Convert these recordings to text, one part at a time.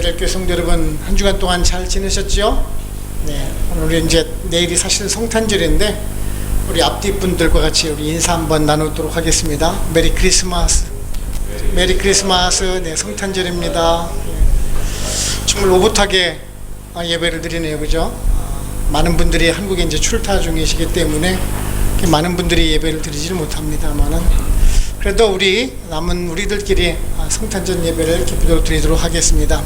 베델교회 성도 여러분, 한 주간 동안 잘 지내셨죠? 네, 오늘 이제 내일이 사실 성탄절인데 우리 앞뒤 분들과 같이 우리 인사 한번 나누도록 하겠습니다. 메리 크리스마스. 메리 크리스마스. 네, 성탄절입니다. 정말 오붓하게 예배를 드리네요, 그죠? 많은 분들이 한국에 이제 출타 중이시기 때문에 많은 분들이 예배를 드리지를 못합니다만은 그래도 우리 남은 우리들끼리 성탄절 예배를 기쁘도록 드리도록 하겠습니다.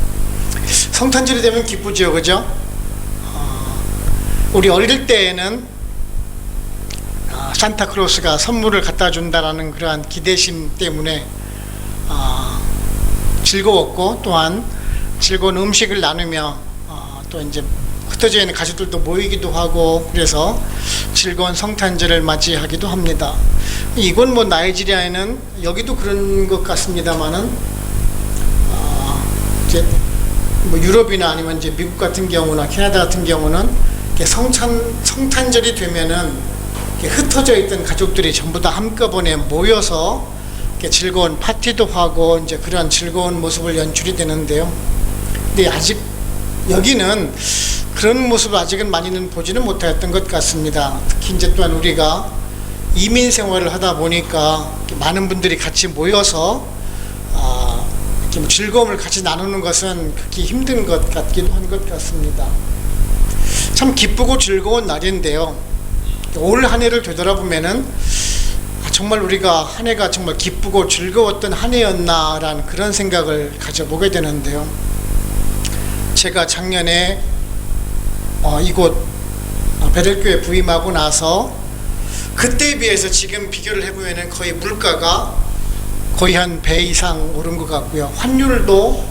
성탄절이 되면 기쁘죠, 그죠? 우리 어릴 때에는 산타클로스가 선물을 갖다 준다라는 그러한 기대심 때문에 즐거웠고, 또한 즐거운 음식을 나누며 또 이제 흩어져 있는 가족들도 모이기도 하고, 그래서 즐거운 성탄절을 맞이하기도 합니다. 이건 뭐 나이지리아에는 여기도 그런 것 같습니다만은 이제 뭐 유럽이나 아니면 이제 미국 같은 경우나 캐나다 같은 경우는 성탄절이 되면은 흩어져 있던 가족들이 전부 다 한꺼번에 모여서 즐거운 파티도 하고 이제 그런 즐거운 모습을 연출이 되는데요. 근데 아직 여기는 그런 모습을 아직은 많이는 보지는 못했던 것 같습니다. 특히 이제 또한 우리가 이민 생활을 하다 보니까 많은 분들이 같이 모여서 이렇게 뭐 즐거움을 같이 나누는 것은 그렇게 힘든 것 같기도 한 것 같습니다. 참 기쁘고 즐거운 날인데요. 올 한 해를 되돌아보면은 정말 우리가 한 해가 정말 기쁘고 즐거웠던 한 해였나라는 그런 생각을 가져보게 되는데요. 제가 작년에 이곳 베델교회 부임하고 나서 그때에 비해서 지금 비교를 해보면 거의 물가가 거의 한 배 이상 오른 것 같고요. 환율도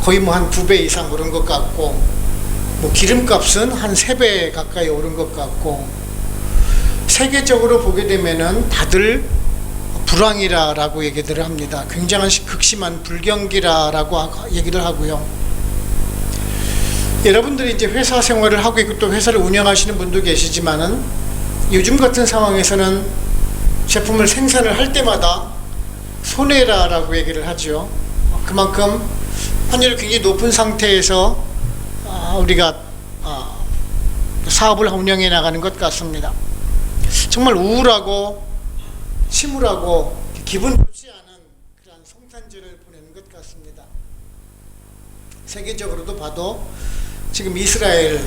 거의 뭐 한 2배 이상 오른 것 같고, 뭐 기름값은 한 3배 가까이 오른 것 같고, 세계적으로 보게 되면은 다들 불황이라고 얘기들을 합니다. 굉장한 극심한 불경기라고 얘기를 하고요. 여러분들이 이제 회사 생활을 하고 있고 또 회사를 운영하시는 분도 계시지만은 요즘 같은 상황에서는 제품을 생산을 할 때마다 손해라고 얘기를 하죠. 그만큼 환율이 굉장히 높은 상태에서 우리가 사업을 운영해 나가는 것 같습니다. 정말 우울하고 침울하고 기분 좋지 않은 그런 성탄절을 보내는 것 같습니다. 세계적으로도 봐도 지금 이스라엘,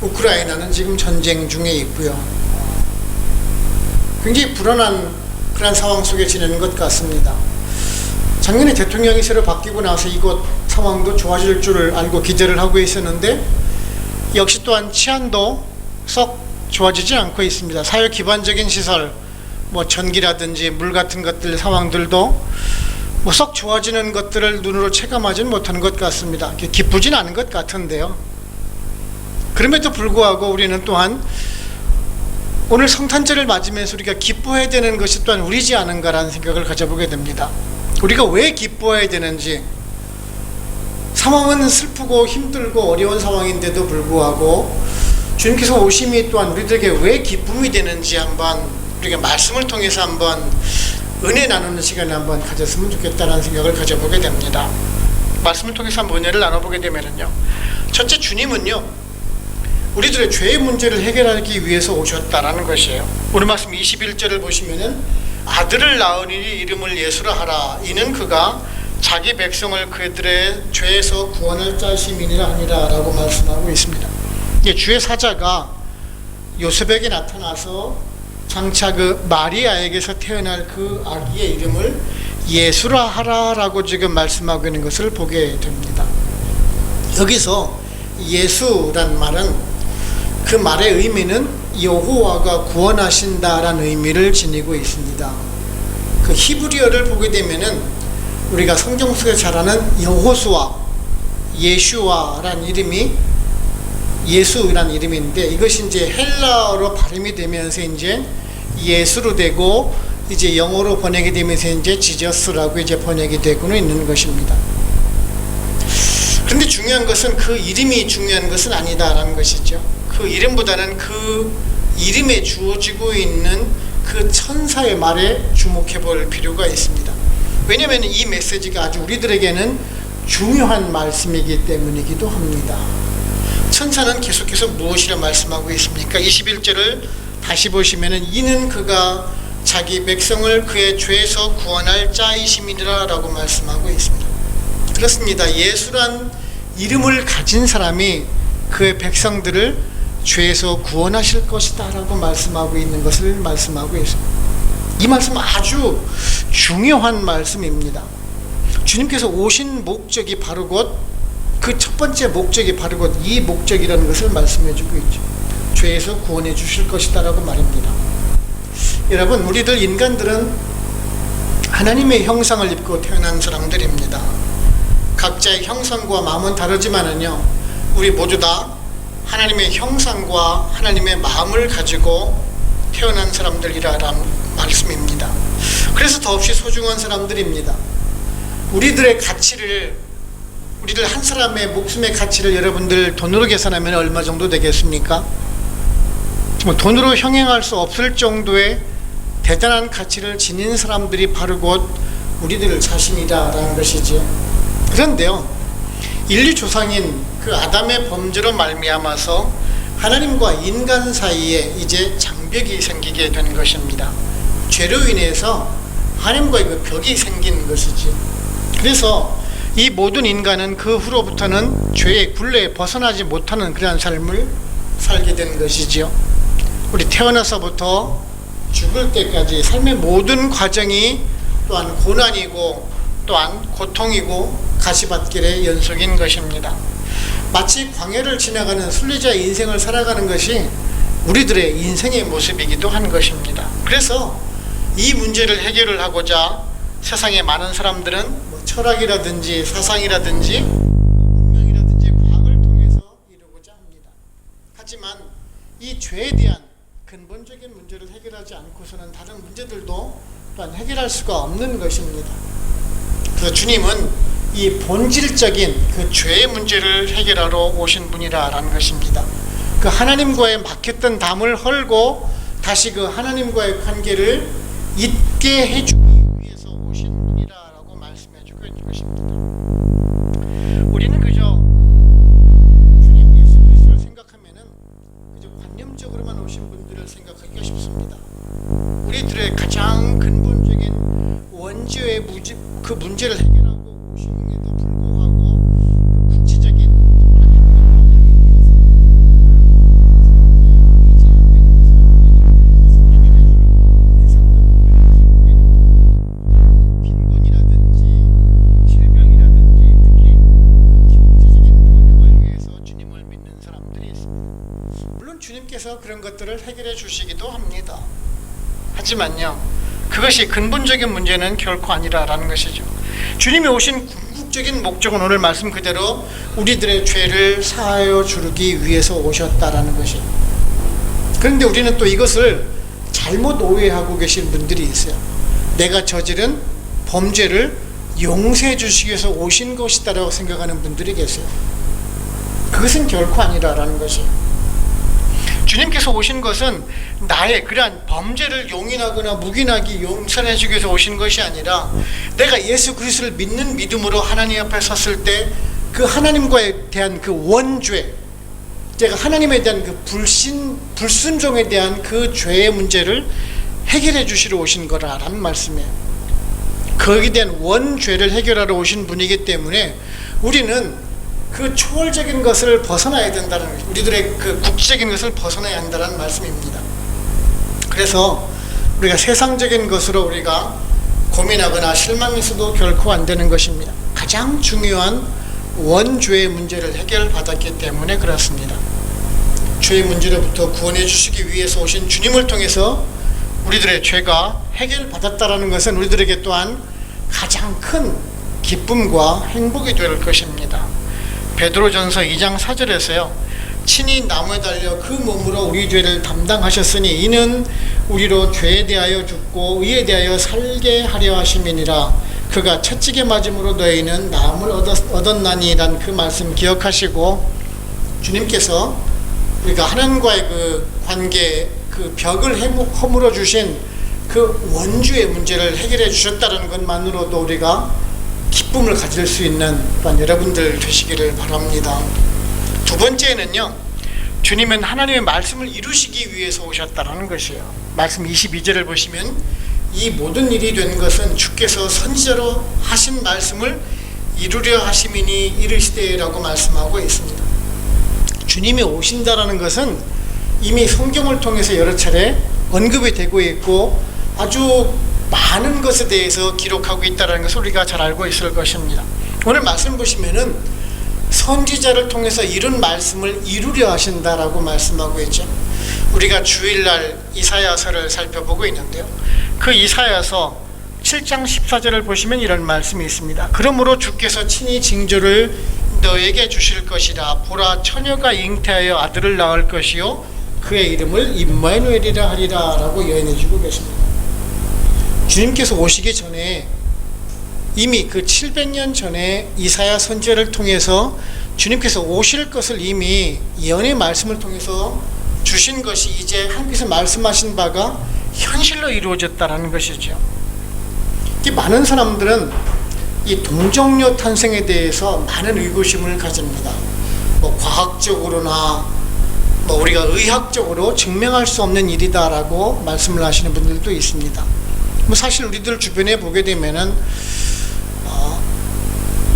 우크라이나는 지금 전쟁 중에 있고요. 굉장히 불안한 그런 상황 속에 지내는 것 같습니다. 작년에 대통령이 새로 바뀌고 나서 이곳 상황도 좋아질 줄 알고 기대를 하고 있었는데 역시 또한 치안도 썩 좋아지지 않고 있습니다. 사회 기반적인 시설, 뭐 전기라든지 물 같은 것들 상황들도 뭐 썩 좋아지는 것들을 눈으로 체감하지는 못하는 것 같습니다. 기쁘진 않은 것 같은데요. 그럼에도 불구하고 우리는 또한 오늘 성탄절을 맞으면서 우리가 기뻐해야 되는 것이 또한 우리지 않은가라는 생각을 가져보게 됩니다. 우리가 왜 기뻐해야 되는지, 상황은 슬프고 힘들고 어려운 상황인데도 불구하고 주님께서 오심이 또한 우리들에게 왜 기쁨이 되는지 한번 우리가 말씀을 통해서 한번 은혜 나누는 시간을 한번 가졌으면 좋겠다는 생각을 가져보게 됩니다. 말씀을 통해서 한번 은혜를 나눠보게 되면요, 첫째, 주님은요 우리들의 죄의 문제를 해결하기 위해서 오셨다라는 것이에요. 오늘 말씀 21절을 보시면은 아들을 낳으니 이름을 예수라 하라. 이는 그가 자기 백성을 그들의 죄에서 구원할 자심이니라 하니라 라고 말씀하고 있습니다. 주의 사자가 요셉에게 나타나서 장차 그 마리아에게서 태어날 그 아기의 이름을 예수라 하라 라고 지금 말씀하고 있는 것을 보게 됩니다. 여기서 예수란 말은 그 말의 의미는 여호와가 구원하신다라는 의미를 지니고 있습니다. 그 히브리어를 보게 되면은 우리가 성경 속에 잘 아는 여호수아, 예슈아라는 이름이 예수라는 이름인데, 이것이 이제 헬라어로 발음이 되면서 이제 예수로 되고 이제 영어로 번역이 되면서 이제 지저스라고 이제 번역이 되고는 있는 것입니다. 그런데 중요한 것은 그 이름이 중요한 것은 아니다라는 것이죠. 그 이름보다는 그 이름에 주어지고 있는 그 천사의 말에 주목해 볼 필요가 있습니다. 왜냐하면 이 메시지가 아주 우리들에게는 중요한 말씀이기 때문이기도 합니다. 천사는 계속해서 무엇이라 말씀하고 있습니까? 21절을 다시 보시면은 이는 그가 자기 백성을 그의 죄에서 구원할 자이심이니라 라고 말씀하고 있습니다. 그렇습니다. 예수란 이름을 가진 사람이 그의 백성들을 죄에서 구원하실 것이다 라고 말씀하고 있는 것을 말씀하고 있습니다. 이 말씀은 아주 중요한 말씀입니다. 주님께서 오신 목적이 바로 곧 그 첫 번째 목적이 바로 곧 이 목적이라는 것을 말씀해 주고 있죠. 죄에서 구원해 주실 것이다 라고 말입니다. 여러분, 우리들 인간들은 하나님의 형상을 입고 태어난 사람들입니다. 각자의 형상과 마음은 다르지만은요, 우리 모두 다 하나님의 형상과 하나님의 마음을 가지고 태어난 사람들이라는 말씀입니다. 그래서 더없이 소중한 사람들입니다. 우리들 한 사람의 목숨의 가치를 여러분들 돈으로 계산하면 얼마 정도 되겠습니까? 정말 돈으로 형용할 수 없을 정도의 대단한 가치를 지닌 사람들이 바로 곧 우리들 자신이다라는 것이죠. 그런데요, 인류 조상인 그 아담의 범죄로 말미암아서 하나님과 인간 사이에 이제 장벽이 생기게 된 것입니다. 죄로 인해서 하나님과의 그 벽이 생긴 것이지. 그래서 이 모든 인간은 그 후로부터는 죄의 굴레에 벗어나지 못하는 그러한 삶을 살게 된 것이지요. 우리 태어나서부터 죽을 때까지 삶의 모든 과정이 또한 고난이고 또한 고통이고 가시밭길의 연속인 것입니다. 마치 광야를 지나가는 순례자의 인생을 살아가는 것이 우리들의 인생의 모습이기도 한 것입니다. 그래서 이 문제를 해결을 하고자 세상의 많은 사람들은 철학이라든지 사상이라든지 문명이라든지 과학을 통해서 이루고자 합니다. 하지만 이 죄에 대한 근본적인 문제를 해결하지 않고서는 다른 문제들도 또한 해결할 수가 없는 것입니다. 그래서 주님은 이 본질적인 그 죄의 문제를 해결하러 오신 분이라는 것입니다. 그 하나님과의 막혔던 담을 헐고 다시 그 하나님과의 관계를 잊게 해주기 위해서 오신 분이라고 말씀해주고 있는 것입니다. 우리는 그저 주님 예수 그리스도를 생각하면은 그저 관념적으로만 오신 분들을 생각하기가 쉽습니다. 우리들의 가장 근본적인 원죄의 그 문제를 해결하고 오심에도 불구하고 그 국지적인 빈곤이라든지 질병이라든지 특히 경제적인 번영을 위해서 주님을 믿는 사람들이 있습니다. 물론 주님께서 그런 것들을 해결해 주시기도 합니다. 하지만요, 그것이 근본적인 문제는 결코 아니라라는 것이죠. 주님이 오신 궁극적인 목적은 오늘 말씀 그대로 우리들의 죄를 사하여 주기 위해서 오셨다라는 것이에요. 그런데 우리는 또 이것을 잘못 오해하고 계신 분들이 있어요. 내가 저지른 범죄를 용서해 주시기 위해서 오신 것이다라고 생각하는 분들이 계세요. 그것은 결코 아니라라는 것이에요. 주님께서 오신 것은 나의 그러한 범죄를 용인하거나 묵인하기 용서해 주기 위해서 오신 것이 아니라 내가 예수 그리스도를 믿는 믿음으로 하나님 앞에 섰을 때 그 하나님과에 대한 그 원죄, 제가 하나님에 대한 그 불순종에 대한 그 죄의 문제를 해결해 주시러 오신 거라는 말씀이에요. 거기에 대한 원죄를 해결하러 오신 분이기 때문에 우리는 그 초월적인 것을 벗어나야 된다는 거죠. 우리들의 그 국지적인 것을 벗어나야 한다는 말씀입니다. 그래서 우리가 세상적인 것으로 우리가 고민하거나 실망해서도 결코 안 되는 것입니다. 가장 중요한 원죄의 문제를 해결받았기 때문에 그렇습니다. 죄의 문제로부터 구원해 주시기 위해서 오신 주님을 통해서 우리들의 죄가 해결받았다는 것은 우리들에게 또한 가장 큰 기쁨과 행복이 될 것입니다. 베드로전서 2장 4절에서요, 친히 나무에 달려 그 몸으로 우리 죄를 담당하셨으니 이는 우리로 죄에 대하여 죽고 의에 대하여 살게 하려 하심이니라. 그가 채찍에 맞음으로 너희는 나음을 얻었나니라는 그 말씀 기억하시고, 주님께서 우리가 하나님과의 그 관계, 그 벽을 허물어 주신 그 원죄의 문제를 해결해 주셨다는 것만으로도 우리가 기쁨을 가질 수 있는 또한 여러분들 되시기를 바랍니다. 두 번째는요, 주님은 하나님의 말씀을 이루시기 위해서 오셨다라는 것이에요. 말씀 22절을 보시면 이 모든 일이 된 것은 주께서 선지자로 하신 말씀을 이루려 하심이니 이르시되라고 말씀하고 있습니다. 주님이 오신다라는 것은 이미 성경을 통해서 여러 차례 언급이 되고 있고 아주 많은 것에 대해서 기록하고 있다는 것을 우리가 잘 알고 있을 것입니다. 오늘 말씀 보시면은 선지자를 통해서 이룬 말씀을 이루려 하신다라고 말씀하고 있죠. 우리가 주일날 이사야서를 살펴보고 있는데요, 그 이사야서 7장 14절을 보시면 이런 말씀이 있습니다. 그러므로 주께서 친히 징조를 너에게 주실 것이라. 보라, 처녀가 잉태하여 아들을 낳을 것이요 그의 이름을 임마누엘이라 하리라 라고 예언해 주고 계십니다. 주님께서 오시기 전에 이미 그 700년 전에 이사야 선지자를 통해서 주님께서 오실 것을 이미 예언의 말씀을 통해서 주신 것이 이제 하나님께서 말씀하신 바가 현실로 이루어졌다는 것이죠. 많은 사람들은 이 동정녀 탄생에 대해서 많은 의구심을 가집니다. 과학적으로나 우리가 의학적으로 증명할 수 없는 일이다라고 말씀을 하시는 분들도 있습니다. 사실 우리들 주변에 보게 되면은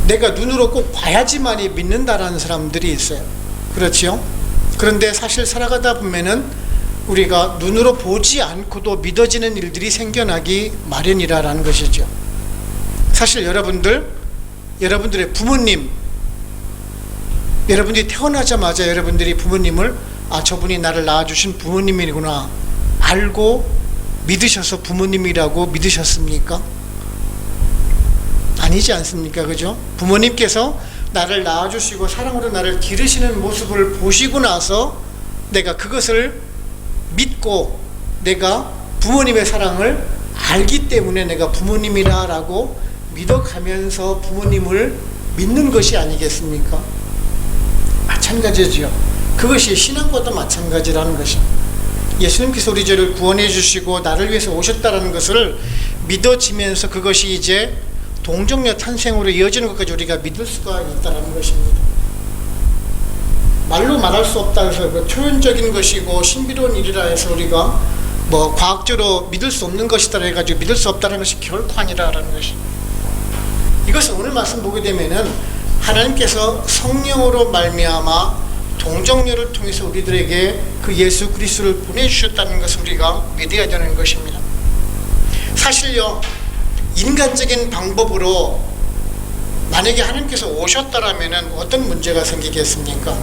내가 눈으로 꼭 봐야지만이 믿는다라는 사람들이 있어요. 그렇지요? 그런데 사실 살아가다 보면은 우리가 눈으로 보지 않고도 믿어지는 일들이 생겨나기 마련이라는 것이죠. 사실 여러분들의 부모님, 여러분들이 태어나자마자 여러분들이 부모님을 저분이 나를 낳아주신 부모님이구나 알고 믿으셔서 부모님이라고 믿으셨습니까? 아니지 않습니까? 그죠? 부모님께서 나를 낳아주시고 사랑으로 나를 기르시는 모습을 보시고 나서 내가 그것을 믿고 내가 부모님의 사랑을 알기 때문에 내가 부모님이라 라고 믿어가면서 부모님을 믿는 것이 아니겠습니까? 마찬가지죠. 그것이 신앙과도 마찬가지라는 것입니다. 예수님께서 우리 죄를 구원해 주시고 나를 위해서 오셨다는 것을 믿어지면서 그것이 이제 동정녀 탄생으로 이어지는 것까지 우리가 믿을 수가 있다는 것입니다. 말로 말할 수 없다 해서 초연적인 것이고 신비로운 일이라 해서 우리가 과학적으로 믿을 수 없는 것이다 해가지고 믿을 수 없다는 것이 결코 아니라는 것입니다. 이것은 오늘 말씀 보게 되면은 하나님께서 성령으로 말미암아 동정녀를 통해서 우리들에게 그 예수 그리스도를 보내주셨다는 것을 우리가 믿어야 되는 것입니다. 사실요, 인간적인 방법으로 만약에 하나님께서 오셨다라면 어떤 문제가 생기겠습니까?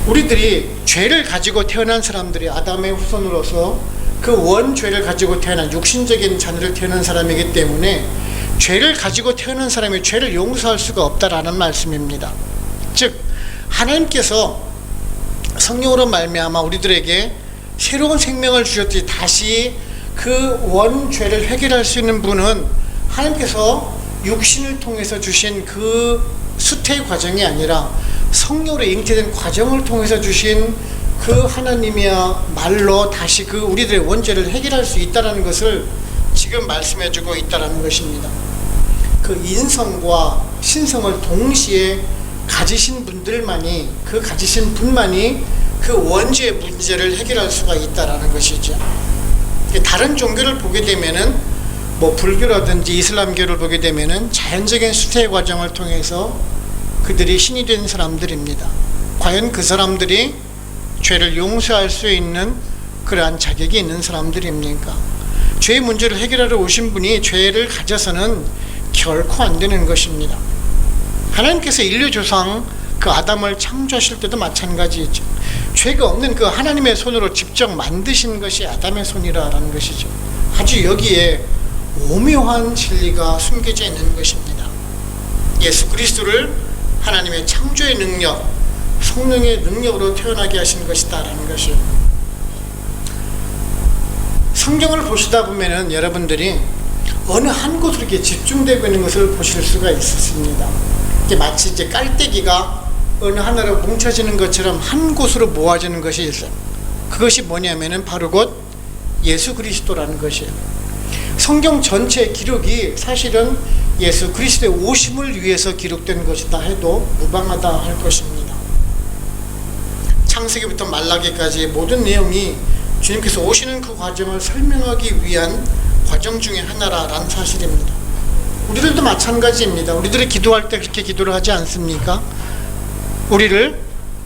우리들이 죄를 가지고 태어난 사람들이 아담의 후손으로서 그 원죄를 가지고 태어난 육신적인 자녀를 태어난 사람이기 때문에 죄를 가지고 태어난 사람이 죄를 용서할 수가 없다라는 말씀입니다. 즉 하나님께서 성령으로 말미암아 우리들에게 새로운 생명을 주셨듯이 다시 그 원죄를 해결할 수 있는 분은 하나님께서 육신을 통해서 주신 그 수태 과정이 아니라 성령으로 잉태된 과정을 통해서 주신 그 하나님이야말로 다시 그 우리들의 원죄를 해결할 수 있다는 것을 지금 말씀해주고 있다는 것입니다. 그 인성과 신성을 동시에 가지신 분들만이, 그 가지신 분만이 그 원죄의 문제를 해결할 수가 있다는 것이죠. 다른 종교를 보게 되면은 불교라든지 이슬람교를 보게 되면은 자연적인 수태 과정을 통해서 그들이 신이 된 사람들입니다. 과연 그 사람들이 죄를 용서할 수 있는 그러한 자격이 있는 사람들입니까? 죄의 문제를 해결하러 오신 분이 죄를 가져서는 결코 안 되는 것입니다. 하나님께서 인류 조상 그 아담을 창조하실 때도 마찬가지였죠. 죄가 없는 그 하나님의 손으로 직접 만드신 것이 아담의 손이라는 것이죠. 아주 여기에 오묘한 진리가 숨겨져 있는 것입니다. 예수 그리스도를 하나님의 창조의 능력, 성령의 능력으로 태어나게 하신 것이다라는 것이요. 성경을 보시다 보면은 여러분들이 어느 한 곳으로 이렇게 집중되고 있는 것을 보실 수가 있습니다. 이게 마치 이제 깔때기가 어느 하나로 뭉쳐지는 것처럼 한 곳으로 모아지는 것이 있어요. 그것이 뭐냐면은 바로 곧 예수 그리스도라는 것이에요. 성경 전체 기록이 사실은 예수 그리스도의 오심을 위해서 기록된 것이다 해도 무방하다 할 것입니다. 창세기부터 말라기까지 모든 내용이 주님께서 오시는 그 과정을 설명하기 위한 과정 중에 하나라는 사실입니다. 우리들도 마찬가지입니다. 우리들이 기도할 때 그렇게 기도를 하지 않습니까? 우리를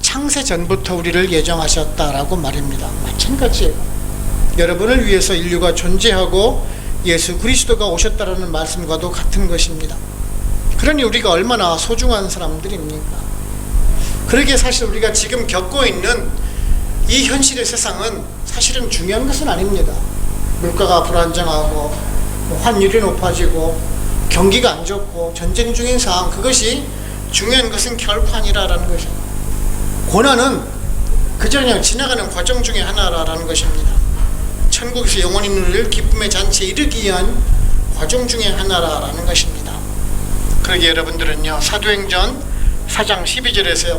창세 전부터 우리를 예정하셨다라고 말입니다. 마찬가지예요. 여러분을 위해서 인류가 존재하고 예수 그리스도가 오셨다라는 말씀과도 같은 것입니다. 그러니 우리가 얼마나 소중한 사람들입니까? 그러기에 사실 우리가 지금 겪고 있는 이 현실의 세상은 사실은 중요한 것은 아닙니다. 물가가 불안정하고 환율이 높아지고 경기가 안 좋고 전쟁 중인 상황, 그것이 중요한 것은 결코 아니라는 것입니다. 고난은 그저 그냥 지나가는 과정 중에 하나라는 것입니다. 천국에서 영원히 누릴 기쁨의 잔치에 이르기 위한 과정 중에 하나라는 것입니다. 그러기에 여러분들은요, 사도행전 4장 12절에서요,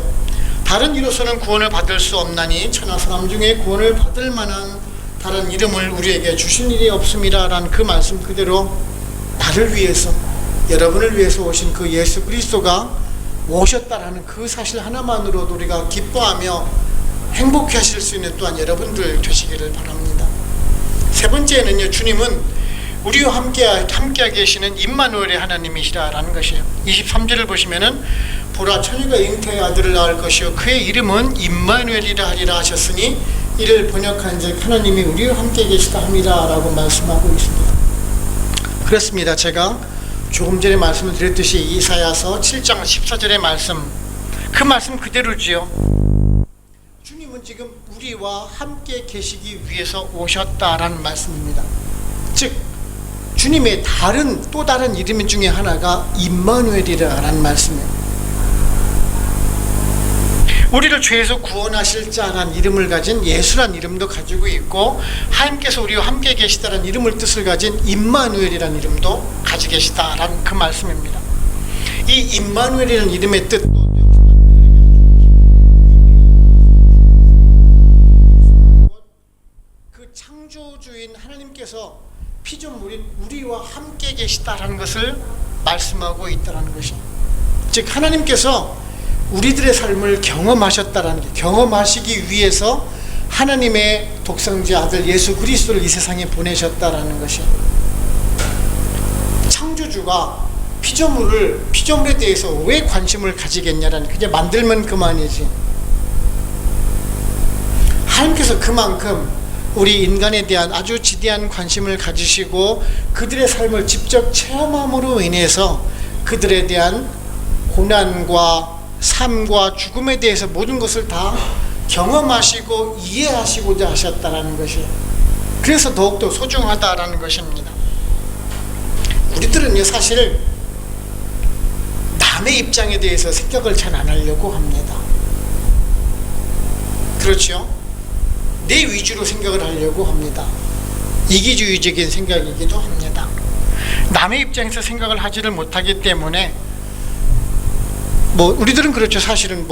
다른 이로서는 구원을 받을 수 없나니 천하 사람 중에 구원을 받을 만한 다른 이름을 우리에게 주신 일이 없음이라 라는 그 말씀 그대로 나를 위해서, 여러분을 위해서 오신 그 예수 그리스도가 오셨다라는 그 사실 하나만으로도 우리가 기뻐하며 행복해 하실 수 있는 또한 여러분들 되시기를 바랍니다. 세 번째는요, 주님은 우리와 함께 계시는 임마누엘의 하나님이시라라는 것이에요. 23절을 보시면은 보라, 처녀가 잉태의 아들을 낳을 것이요 그의 이름은 임마누엘이라 하리라 하셨으니 이를 번역한즉 하나님이 우리와 함께 계시다 함이라 라고 말씀하고 있습니다. 그렇습니다. 제가 조금 전에 말씀을 드렸듯이 이사야서 7장 14절의 말씀, 그 말씀 그대로지요. 주님은 지금 우리와 함께 계시기 위해서 오셨다라는 말씀입니다. 즉 주님의 또 다른 이름 중에 하나가 임마누엘이라는 말씀이에요. 우리를 죄에서 구원하실 자라는 이름을 가진 예수란 이름도 가지고 있고, 하나님께서 우리와 함께 계시다라는 이름을 뜻을 가진 임마누엘이라는 이름도 가지고 계시다라는 그 말씀입니다. 이 임마누엘이라는 이름의 뜻도 그 창조주인 하나님께서 피조물인 우리와 함께 계시다라는 것을 말씀하고 있다는 것이, 즉 하나님께서 우리들의 삶을 경험하셨다라는 게, 경험하시기 위해서 하나님의 독생자 아들 예수 그리스도를 이 세상에 보내셨다라는 것이, 창조주가 피조물에 대해서 왜 관심을 가지겠냐라는, 그냥 만들면 그만이지. 하나님께서 그만큼 우리 인간에 대한 아주 지대한 관심을 가지시고 그들의 삶을 직접 체험함으로 인해서 그들에 대한 고난과 삶과 죽음에 대해서 모든 것을 다 경험하시고 이해하시고자 하셨다라는 것이에요. 그래서 더욱더 소중하다라는 것입니다. 우리들은요, 사실 남의 입장에 대해서 생각을 잘 안 하려고 합니다. 그렇죠? 내 위주로 생각을 하려고 합니다. 이기주의적인 생각이기도 합니다. 남의 입장에서 생각을 하지를 못하기 때문에 우리들은 그렇죠. 사실은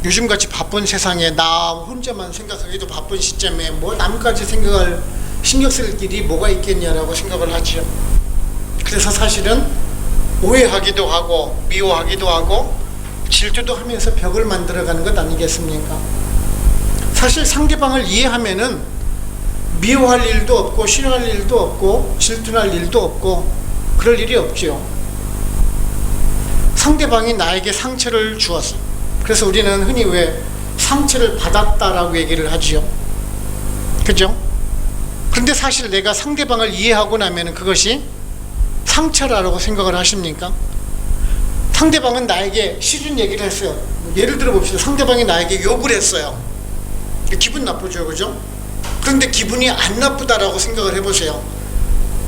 요즘같이 바쁜 세상에 나 혼자만 생각하기도 바쁜 시점에 남까지 신경 쓸 일이 뭐가 있겠냐라고 생각을 하죠. 그래서 사실은 오해하기도 하고 미워하기도 하고 질투도 하면서 벽을 만들어가는 것 아니겠습니까? 사실 상대방을 이해하면은 미워할 일도 없고 싫어할 일도 없고 질투할 일도 없고 그럴 일이 없죠. 상대방이 나에게 상처를 주었어. 그래서 우리는 흔히 왜 상처를 받았다라고 얘기를 하지요. 그죠? 그런데 사실 내가 상대방을 이해하고 나면 그것이 상처라고 생각을 하십니까? 상대방은 나에게 싫은 얘기를 했어요. 예를 들어 봅시다. 상대방이 나에게 욕을 했어요. 기분 나쁘죠, 그죠? 그런데 기분이 안 나쁘다라고 생각을 해보세요.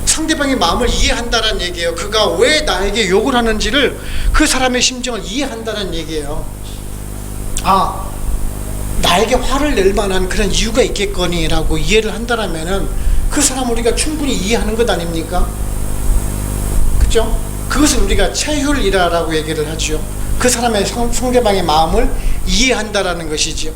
상대방의 마음을 이해한다는 얘기예요. 그가 왜 나에게 욕을 하는지를, 그 사람의 심정을 이해한다는 얘기예요. 나에게 화를 낼 만한 그런 이유가 있겠거니라고 이해를 한다면은 그 사람 우리가 충분히 이해하는 것 아닙니까? 그죠? 그것을 우리가 체휼이라고 얘기를 하죠. 그 사람의 상대방의 마음을 이해한다라는 것이죠.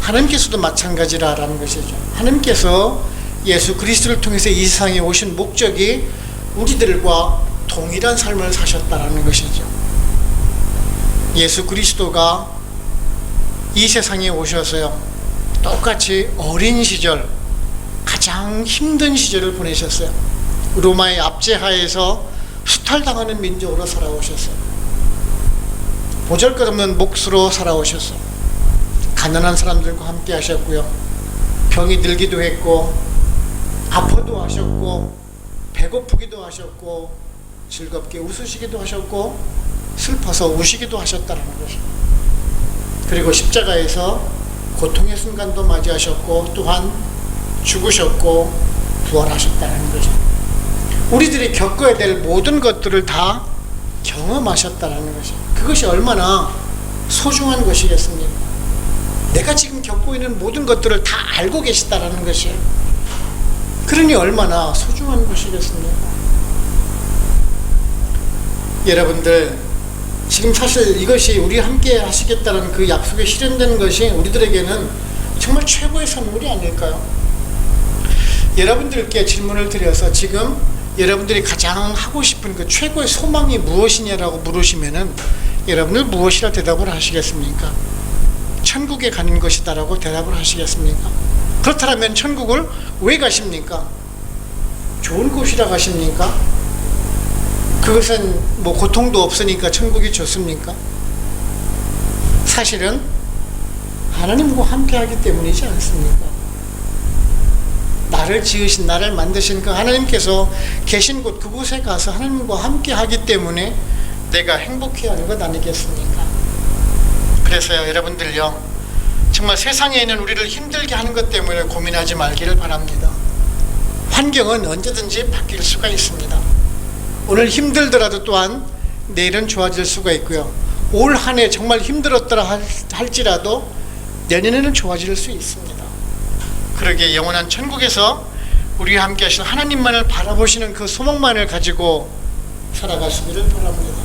하나님께서도 마찬가지라는 것이죠. 하나님께서 예수 그리스도를 통해서 이 세상에 오신 목적이 우리들과 동일한 삶을 사셨다는 것이죠. 예수 그리스도가 이 세상에 오셔서요, 똑같이 어린 시절, 가장 힘든 시절을 보내셨어요. 로마의 압제하에서 수탈당하는 민족으로 살아오셨어요. 보잘것없는 몫으로 살아오셨어요. 가난한 사람들과 함께 하셨고요, 병이 들기도 했고, 아파도 하셨고, 배고프기도 하셨고, 즐겁게 웃으시기도 하셨고, 슬퍼서 우시기도 하셨다는 것이죠. 그리고 십자가에서 고통의 순간도 맞이하셨고, 또한 죽으셨고 부활하셨다는 거죠. 우리들이 겪어야 될 모든 것들을 다 경험하셨다는 것이죠. 그것이 얼마나 소중한 것이겠습니까? 내가 지금 겪고 있는 모든 것들을 다 알고 계시다는 것이에요. 그러니 얼마나 소중한 것이겠습니까? 여러분들, 지금 사실 이것이 우리 함께 하시겠다는 그 약속에 실현되는 것이 우리들에게는 정말 최고의 선물이 아닐까요? 여러분들께 질문을 드려서 지금 여러분들이 가장 하고 싶은 그 최고의 소망이 무엇이냐라고 물으시면은 여러분들 무엇이라 대답을 하시겠습니까? 천국에 가는 것이다라고 대답을 하시겠습니까? 그렇다면 천국을 왜 가십니까? 좋은 곳이라 가십니까? 그것은 뭐 고통도 없으니까 천국이 좋습니까? 사실은 하나님과 함께 하기 때문이지 않습니까? 나를 지으신, 나를 만드신 그 하나님께서 계신 곳, 그곳에 가서 하나님과 함께 하기 때문에 내가 행복해야 하는 것 아니겠습니까? 그래서요, 여러분들요, 정말 세상에 있는 우리를 힘들게 하는 것 때문에 고민하지 말기를 바랍니다. 환경은 언제든지 바뀔 수가 있습니다. 오늘 힘들더라도 또한 내일은 좋아질 수가 있고요, 올 한 해 정말 힘들었더라 할지라도 내년에는 좋아질 수 있습니다. 그러기에 영원한 천국에서 우리와 함께 하신 하나님만을 바라보시는 그 소망만을 가지고 살아가시기를 바랍니다.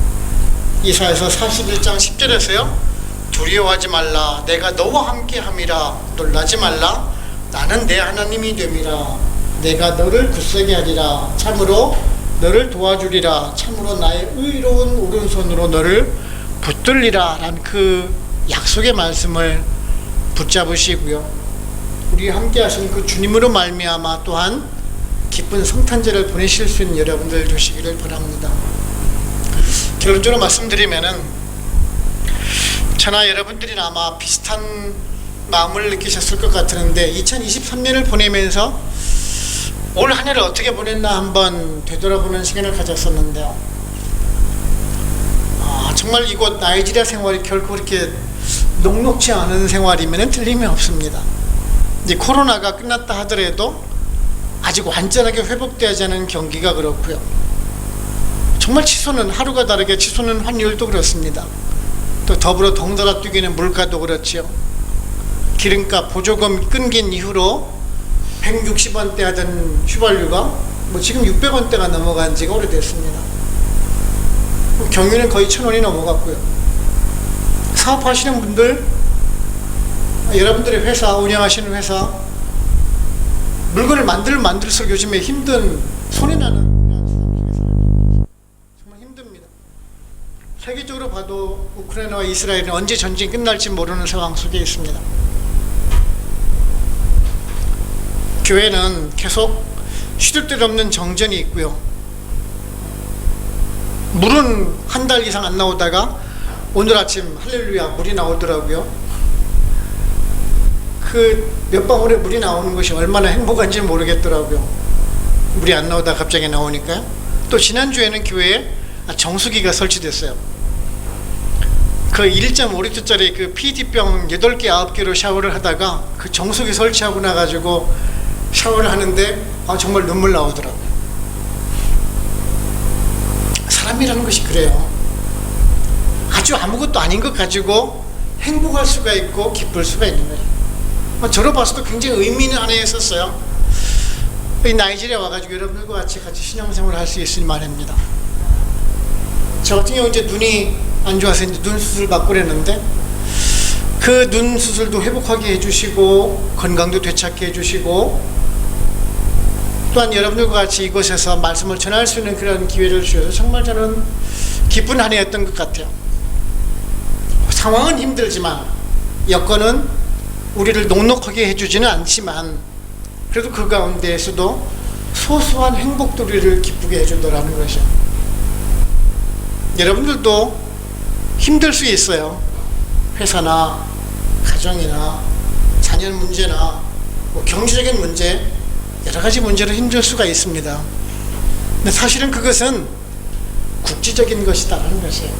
이사야서 41장 10절에서요, 두려워하지 말라, 내가 너와 함께 함이라, 놀라지 말라, 나는 내 하나님이 됨이라, 내가 너를 굳세게 하리라, 참으로 너를 도와주리라, 참으로 나의 의로운 오른손으로 너를 붙들리라 라는 그 약속의 말씀을 붙잡으시고요, 우리 함께 하신 그 주님으로 말미암아 또한 기쁜 성탄절을 보내실 수 있는 여러분들 되시기를 바랍니다. 결론적으로 말씀드리면은, 저나 여러분들이나 아마 비슷한 마음을 느끼셨을 것 같은데, 2023년을 보내면서 올 한 해를 어떻게 보냈나 한번 되돌아보는 시간을 가졌었는데요, 정말 이곳 나이지리아 생활이 결코 그렇게 녹록지 않은 생활이면 틀림이 없습니다. 이제 코로나가 끝났다 하더라도 아직 완전하게 회복되지 않은 경기가 그렇고요, 정말 치솟는, 하루가 다르게 치솟는 환율도 그렇습니다. 또 더불어 덩달아 뛰기는 물가도 그렇지요. 기름값 보조금 끊긴 이후로 160원대 하던 휘발유가 뭐 지금 600원대가 넘어간 지가 오래됐습니다. 경유는 거의 1000원이 넘어갔고요. 사업하시는 분들, 여러분들의 회사, 운영하시는 회사, 물건을 만들수록 요즘에 힘든, 손해나는 정말 힘듭니다. 세계적으로 봐도 우크라이나와 이스라엘은 언제 전쟁이 끝날지 모르는 상황 속에 있습니다. 교회는 계속 시들들 없는 정전이 있고요, 물은 한 달 이상 안 나오다가 오늘 아침 할렐루야 물이 나오더라고요. 그 몇 방울의 물이 나오는 것이 얼마나 행복한지 모르겠더라고요. 물이 안 나오다 갑자기 나오니까요. 또 지난주에는 교회에 정수기가 설치됐어요. 그 1.5리터짜리 그 PET병 8개 9개로 샤워를 하다가 그 정수기 설치하고 나가지고 샤워를 하는데 정말 눈물 나오더라고요. 사람이라는 것이 그래요. 아주 아무것도 아닌 것 가지고 행복할 수가 있고 기쁠 수가 있는 거예요. 저로 봐서도 굉장히 의미 있는 한 해였었어요. 이 나이지리아 와가지고 여러분들과 같이 신앙생활을 할 수 있으니 말입니다. 저 같은 경우 이제 눈이 안 좋아서 이제 눈 수술 받고 그랬는데, 그 눈 수술도 회복하게 해주시고 건강도 되찾게 해주시고 또한 여러분들과 같이 이곳에서 말씀을 전할 수 있는 그런 기회를 주셔서 정말 저는 기쁜 한 해였던 것 같아요. 상황은 힘들지만, 여건은 우리를 녹록하게 해주지는 않지만, 그래도 그 가운데에서도 소소한 행복도 우리를 기쁘게 해준다는 것이죠. 여러분들도 힘들 수 있어요. 회사나 가정이나 자녀 문제나 뭐 경제적인 문제, 여러 가지 문제로 힘들 수가 있습니다. 근데 사실은 그것은 국지적인 것이다라는 것이에요.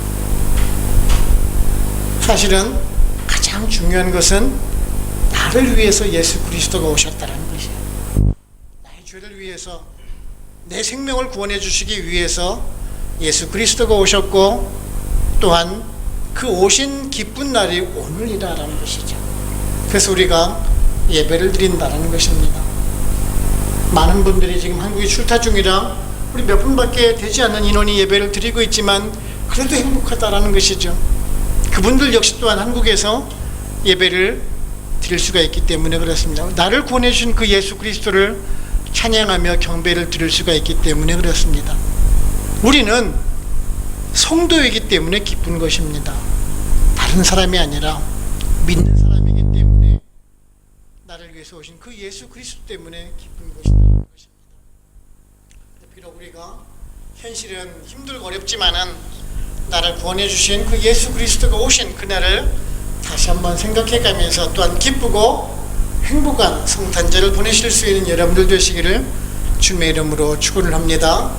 사실은 가장 중요한 것은 나를 위해서 예수 그리스도가 오셨다는 것이에요. 나의 죄를 위해서, 내 생명을 구원해 주시기 위해서 예수 그리스도가 오셨고, 또한 그 오신 기쁜 날이 오늘이라는 것이죠. 그래서 우리가 예배를 드린다는 것입니다. 많은 분들이 지금 한국에 출타 중이라 우리 몇 분밖에 되지 않는 인원이 예배를 드리고 있지만 그래도 행복하다라는 것이죠. 그분들 역시 또한 한국에서 예배를 드릴 수가 있기 때문에 그렇습니다. 나를 구원해 주신 그 예수 그리스도를 찬양하며 경배를 드릴 수가 있기 때문에 그렇습니다. 우리는 성도이기 때문에 기쁜 것입니다. 다른 사람이 아니라 믿는 사람이기 때문에, 나를 위해서 오신 그 예수 그리스도 때문에 기쁜 것이라는 것입니다. 비록 우리가 현실은 힘들고 어렵지만은 나를 구원해 주신 그 예수 그리스도가 오신 그날을 다시 한번 생각해 가면서 또한 기쁘고 행복한 성탄절을 보내실 수 있는 여러분들 되시기를 주님의 이름으로 축원을 합니다.